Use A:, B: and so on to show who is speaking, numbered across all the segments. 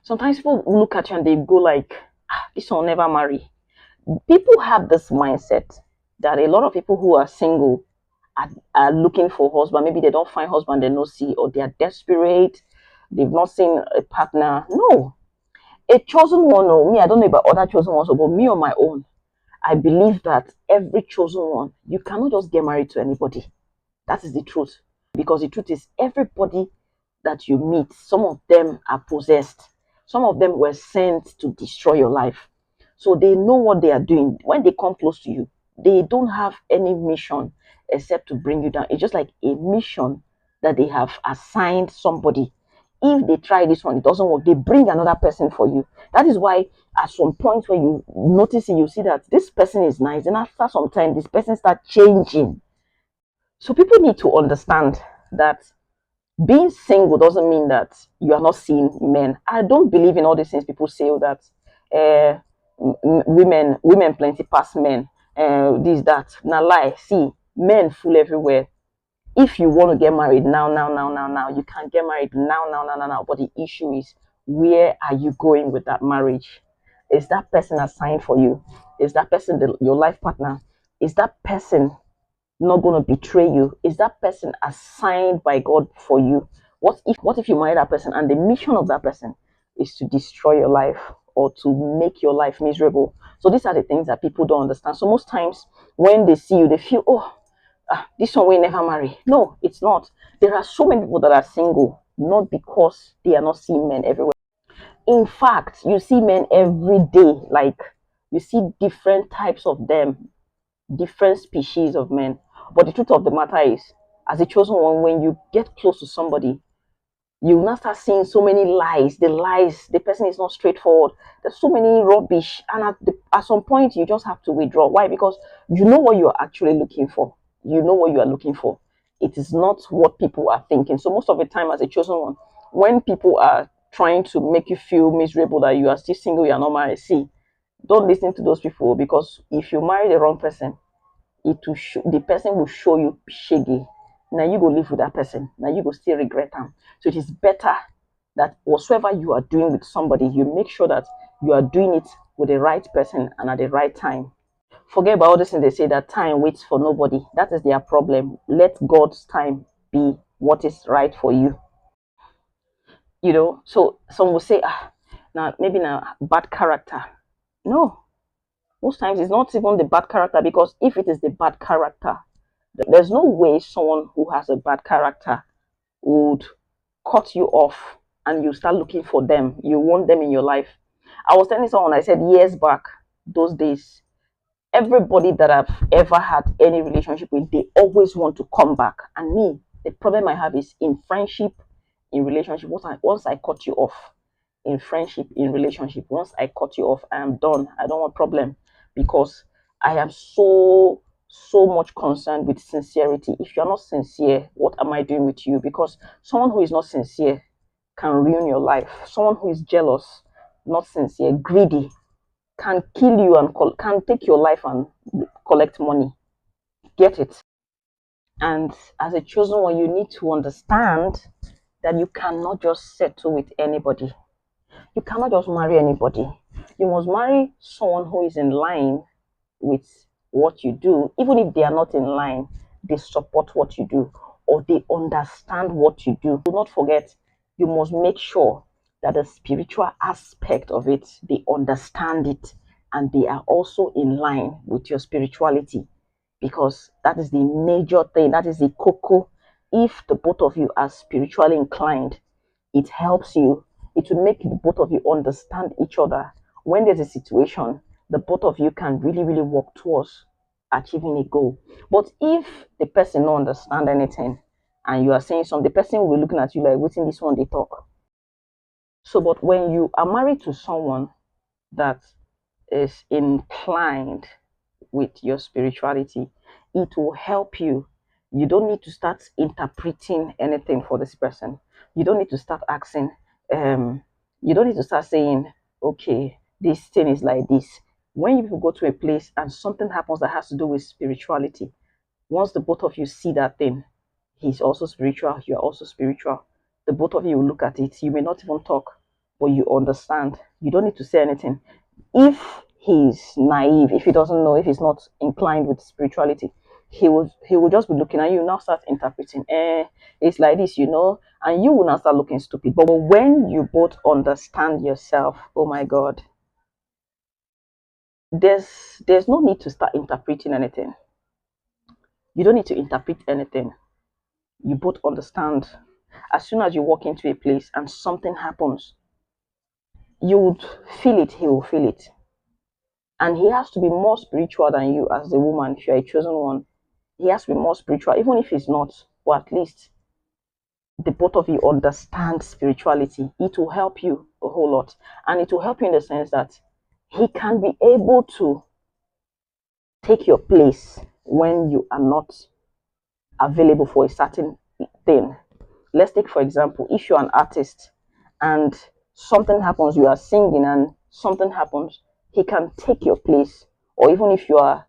A: Sometimes people look at you and they go like, this one will never marry. People have this mindset that a lot of people who are single are looking for husband. Maybe they don't find husband, they don't see, or they are desperate. They've not seen a partner. No, a chosen one. No, me, I don't know about other chosen ones, but me on my own, I believe that every chosen one, you cannot just get married to anybody. That is the truth. Because the truth is, everybody that you meet, some of them are possessed. Some of them were sent to destroy your life. So they know what they are doing. When they come close to you, they don't have any mission except to bring you down. It's just like a mission that they have assigned somebody. If they try this one, it doesn't work, they bring another person for you. That is why at some point when you notice it, you see that this person is nice. And after some time, this person starts changing. So people need to understand that being single doesn't mean that you are not seeing men. I don't believe in all these things people say that uh, women plenty pass men. This that now lie. See, men full everywhere. If you want to get married now, you can get married now. But the issue is, where are you going with that marriage? Is that person assigned for you? Is that person your life partner? Is that person not going to betray you? Is that person assigned by God for you? What if you marry that person and the mission of that person is to destroy your life or to make your life miserable? So these are the things that people don't understand. So most times when they see you, they feel, oh, this one will never marry. No, it's not. There are so many people that are single, not because they are not seeing men everywhere. In fact, you see men every day. Like, you see different types of them, different species of men. But the truth of the matter is, as a chosen one, when you get close to somebody, you will now start seeing so many lies. The person is not straightforward. There's so many rubbish. And at some point, you just have to withdraw. Why? Because you know what you're actually looking for. You know what you are looking for. It is not what people are thinking. So most of the time, as a chosen one, when people are trying to make you feel miserable that you are still single, you are not married, see, don't listen to those people, because if you marry the wrong person, the person will show you shaggy. Now you go live with that person. Now you go still regret them. So it is better that whatsoever you are doing with somebody, you make sure that you are doing it with the right person and at the right time. Forget about all this thing they say that time waits for nobody. That is their problem. Let God's time be what is right for you. So some will say, now maybe now bad character. No, most times it's not even the bad character, because if it is the bad character, there's no way someone who has a bad character would cut you off and you start looking for them. You want them in your life. I was telling someone, I said years back, those days, everybody that I've ever had any relationship with, they always want to come back. And me, the problem I have is in friendship, in relationship, once I cut you off, in friendship, in relationship, once I cut you off, I am done. I don't want problem, because I am so much concerned with sincerity. If you're not sincere, what am I doing with you? Because someone who is not sincere can ruin your life. Someone who is jealous, not sincere, greedy, can kill you and can take your life and collect money. Get it? And as a chosen one, you need to understand that you cannot just settle with anybody. You cannot just marry anybody. You must marry someone who is in line with what you do. Even if they are not in line, they support what you do, or they understand what you do. Do not forget, you must make sure that the spiritual aspect of it, they understand it, and they are also in line with your spirituality, because that is the major thing. That is the cocoa. If the both of you are spiritually inclined, it helps you. It will make the both of you understand each other. When there's a situation, the both of you can really, really work towards achieving a goal. But if the person don't understand anything and you are saying something, the person will be looking at you like, waiting this one they talk. So, but when you are married to someone that is inclined with your spirituality, it will help you. You don't need to start interpreting anything for this person. You don't need to start asking, you don't need to start saying, okay, this thing is like this. When you go to a place and something happens that has to do with spirituality, once the both of you see that thing, he's also spiritual, you're also spiritual. The both of you will look at it. You may not even talk. but you understand. You don't need to say anything. If he's naive, if he doesn't know, if he's not inclined with spirituality, he will just be looking at you, now start interpreting. It's like this, and you will now start looking stupid. But when you both understand yourself, oh my God, there's no need to start interpreting anything. You don't need to interpret anything. You both understand. As soon as you walk into a place and something happens, you would feel it, he will feel it. And he has to be more spiritual than you as the woman, if you're a chosen one. He has to be more spiritual, even if he's not, or at least the both of you understand spirituality. It will help you a whole lot. And it will help you in the sense that he can be able to take your place when you are not available for a certain thing. Let's take, for example, if you're an artist and something happens, you are singing and something happens, he can take your place. Or even if you are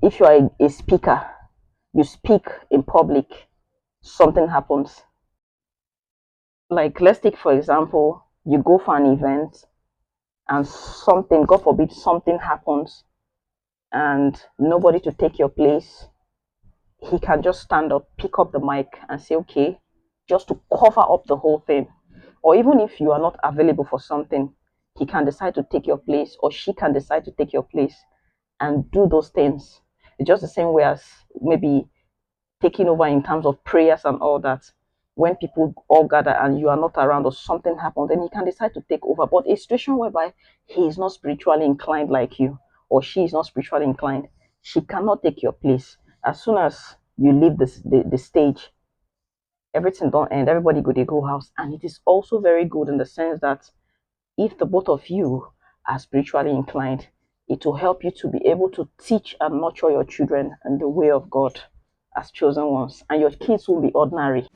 A: a speaker, you speak in public, something happens. Like, let's take, for example, you go for an event and something, God forbid, something happens and nobody to take your place. He can just stand up, pick up the mic, and say, okay, just to cover up the whole thing. Or even if you are not available for something, he can decide to take your place, or she can decide to take your place and do those things. It's just the same way as maybe taking over in terms of prayers and all that. When people all gather and you are not around or something happens, then he can decide to take over. But a situation whereby he is not spiritually inclined like you, or she is not spiritually inclined, she cannot take your place. As soon as you leave the stage, everything don't end. Everybody go house. And it is also very good in the sense that if the both of you are spiritually inclined, it will help you to be able to teach and nurture your children in the way of God as chosen ones. And your kids will be ordinary.